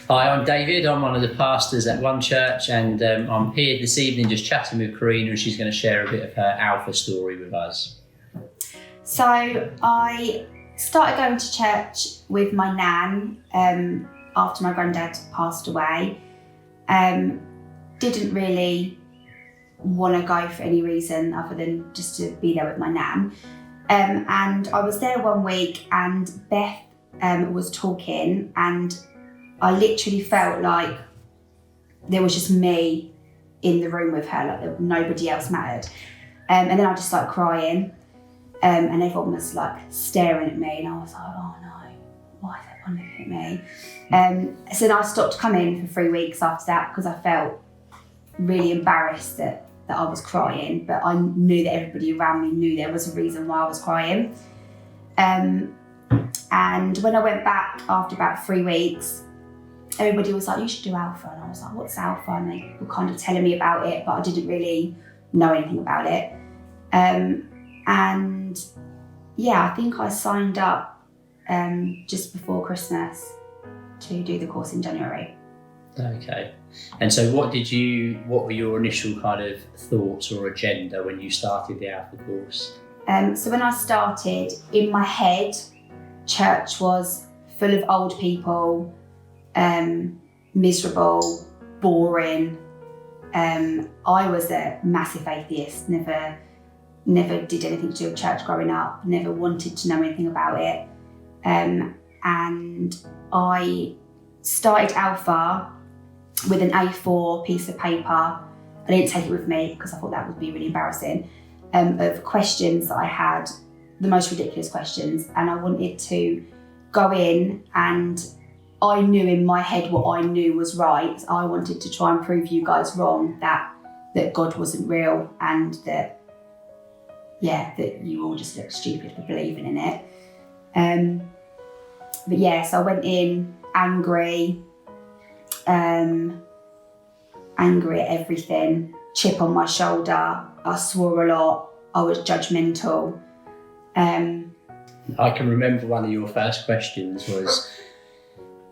Hi, I'm David. I'm one of the pastors at One Church, and I'm here this evening just chatting with Carina, and she's going to share a bit of her Alpha story with us. So I started going to church with my nan after my granddad passed away. Didn't really want to go for any reason other than just to be there with my nan. And I was there one week, and Beth was talking, and I literally felt like there was just me in the room with her, like nobody else mattered. And then I just started crying, and everyone was like staring at me, and I was like, oh no, why is everyone looking at me? So then I stopped coming for 3 weeks after that because I felt really embarrassed that I was crying, but I knew that everybody around me knew there was a reason why I was crying. And when I went back after about 3 weeks, everybody was like, you should do Alpha. And I was like, what's Alpha? And they were kind of telling me about it, but I didn't really know anything about it. And yeah, I think I signed up just before Christmas to do the course in January. Okay. And so what were your initial kind of thoughts or agenda when you started the Alpha course? So when I started, in my head, church was full of old people, miserable, boring. I was a massive atheist, never did anything to do with church growing up, never wanted to know anything about it. And I started Alpha with an A4 piece of paper. I didn't take it with me because I thought that would be really embarrassing, of questions that I had, the most ridiculous questions, and I wanted to go in, and I knew in my head what I knew was right. I wanted to try and prove you guys wrong, that God wasn't real, and that you all just look stupid for believing in it. But yeah, so I went in angry at everything, chip on my shoulder. I swore a lot. I was judgmental. I can remember one of your first questions was,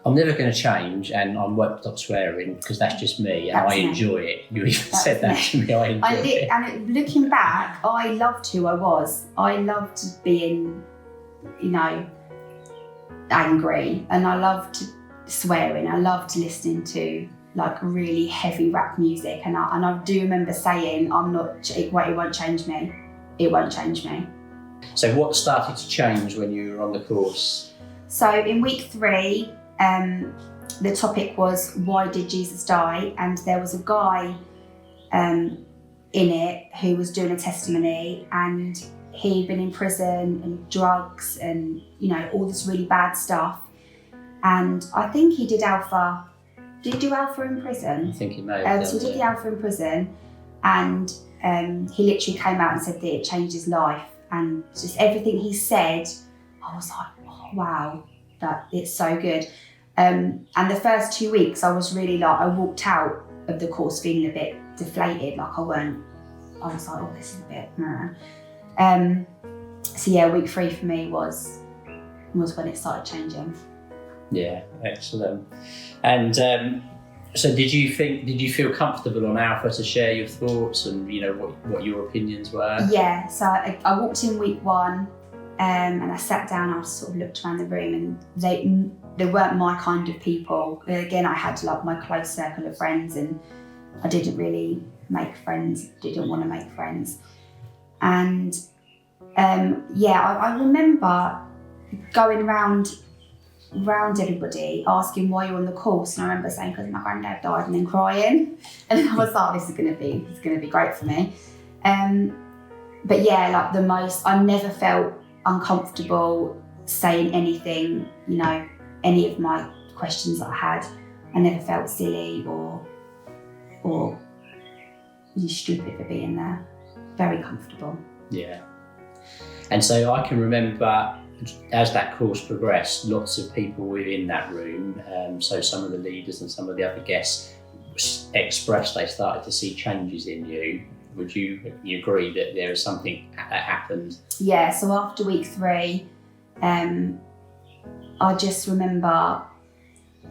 I'm never going to change, and I won't stop swearing because that's just me, and I enjoy it. You even said that to me. I enjoy it. And looking back, I loved who I was. I loved being, angry, and I loved swearing. I loved listening to like really heavy rap music, and I do remember saying, it won't change me. It won't change me. So what started to change when you were on the course? So in week 3, the topic was, why did Jesus die? And there was a guy in it who was doing a testimony, and he'd been in prison and drugs and all this really bad stuff. And I think he did Alpha. Did he do Alpha in prison? I think he may have done. So he did the Alpha in prison, and he literally came out and said that it changed his life, and just everything he said, I was like, oh, wow, that it's so good. And the first 2 weeks, I was really I walked out of the course feeling a bit deflated, I was like, oh, this is a bit, So yeah, week 3 for me was when it started changing. Yeah, excellent. And so did you feel comfortable on Alpha to share your thoughts and what your opinions were? Yeah, so I walked in week 1, and I sat down. I sort of looked around the room, and they weren't my kind of people. Again, I had my close circle of friends, and I didn't really make friends, didn't want to make friends. And I remember going around everybody asking why you're on the course, and I remember saying because my granddad died, and then crying, and then I was like, this is going to be great for me. But yeah, I never felt uncomfortable saying anything, any of my questions that I had. I never felt silly or really stupid for being there. Very comfortable. Yeah. And so I can remember, as that course progressed, lots of people within that room, so some of the leaders and some of the other guests expressed they started to see changes in you. Would you agree that there is something that happened? Yeah, so after week 3, I just remember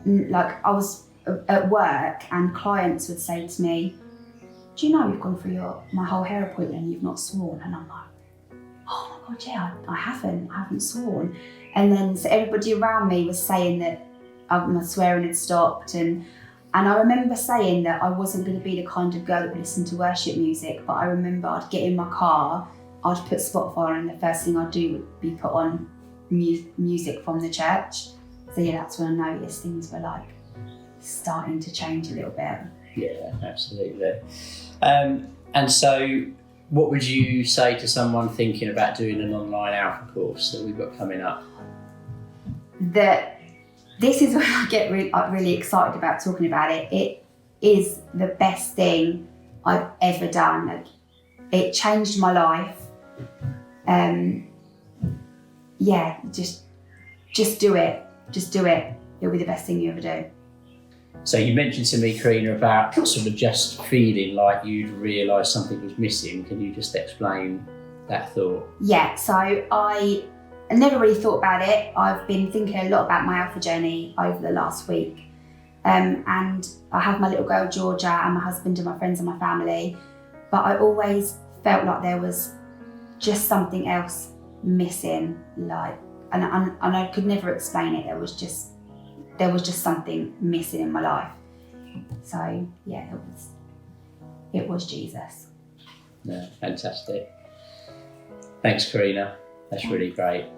like I was at work and clients would say to me, do you know you've gone through my whole hair appointment and you've not sworn? And I'm like, oh my God, yeah, I haven't sworn. And then so everybody around me was saying that my swearing had stopped, and I remember saying that I wasn't going to be the kind of girl that would listen to worship music, but I remember I'd get in my car, I'd put Spotify on, and the first thing I'd do would be put on music from the church. So yeah, that's when I noticed things were like starting to change a little bit. Yeah, absolutely. And so what would you say to someone thinking about doing an online Alpha course that we've got coming up? That this is when I get really excited about talking about it. It is the best thing I've ever done. Like, it changed my life. Yeah, just do it. Just do it. It'll be the best thing you ever do. So you mentioned to me, Carina, about sort of just feeling like you'd realised something was missing. Can you just explain that thought? Yeah, so I never really thought about it. I've been thinking a lot about my Alpha journey over the last week. And I have my little girl, Georgia, and my husband and my friends and my family. But I always felt like there was just something else missing, and I could never explain it. There was just something missing in my life. So yeah, it was Jesus. Yeah, fantastic. Thanks, Carina. That's really great.